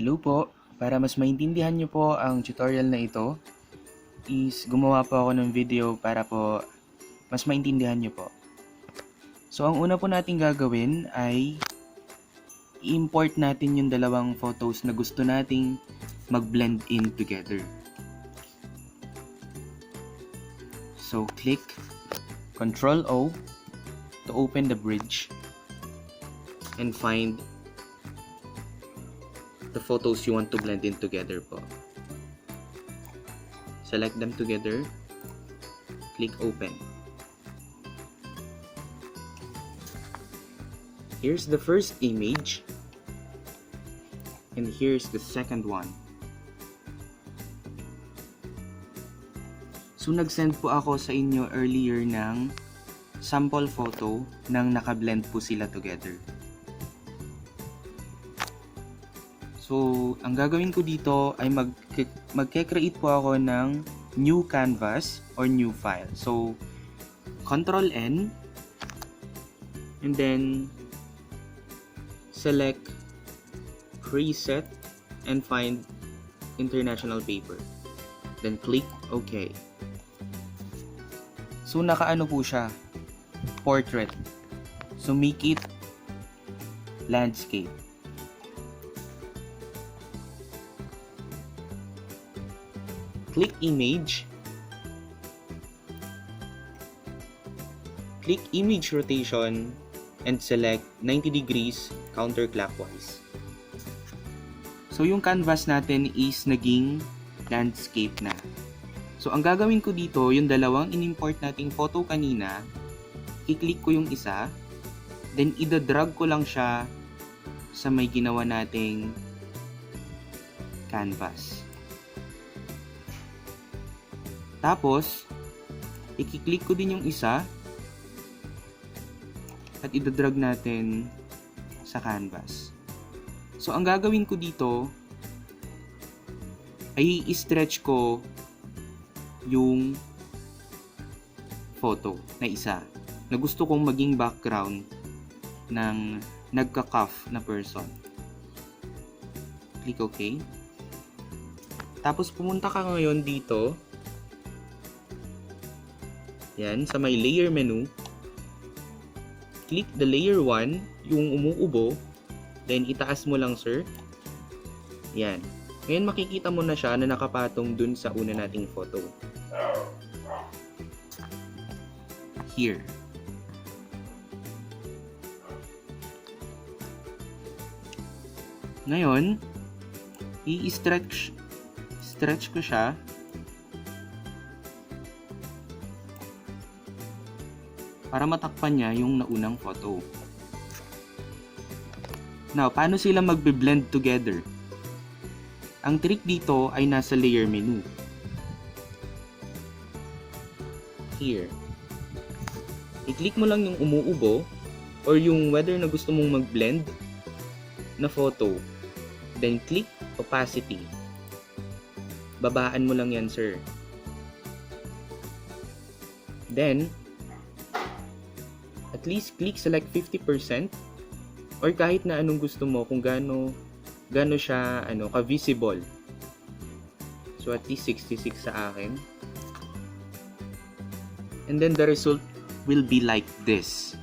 Hello po, para mas maintindihan niyo po ang tutorial na ito, is gumawa po ako ng video para po mas maintindihan niyo po. So ang una po natin gagawin ay i-import natin yung dalawang photos na gusto nating mag-blend in together. So click Ctrl O to open the bridge and find the photos you want to blend in together po. Select them together, click open. Here's the first image and here's the second one. So nag-send po ako sa inyo earlier ng sample photo nang naka-blend po sila together. So, ang gagawin ko dito ay magke-create po ako ng new canvas or new file. So, Ctrl N and then select preset and find international paper. Then click OK. So, nakaano po siya? Portrait. So, make it landscape. Click image, click image rotation, and select 90 degrees counterclockwise. So yung canvas natin is naging landscape na. So ang gagawin ko dito, yung dalawang in-import nating photo kanina, i-click ko yung isa, then ida-drag ko lang siya sa may ginawa nating canvas. Tapos, i-click ko din yung isa at idadrag natin sa canvas. So, ang gagawin ko dito ay i-stretch ko yung photo na isa na gusto kong maging background ng nagka-cough na person. Click OK. Tapos, pumunta ka ngayon dito. Yan, sa may layer menu, click the layer 1, yung umuubo, then itaas mo lang, sir. Yan. Ngayon makikita mo na siya na nakapatong dun sa una nating photo. Here. Ngayon, i-stretch ko siya. Para matakpan niya yung naunang photo. Now, paano sila magbe-blend together? Ang trick dito ay nasa layer menu. Here. I-click mo lang yung umuubo or yung whether na gusto mong mag-blend na photo. Then click opacity. Babaan mo lang yan, sir. Then, at least click select 50% or kahit na anong gusto mo kung gaano siya ka-visible. So at least 66 sa akin. And then the result will be like this.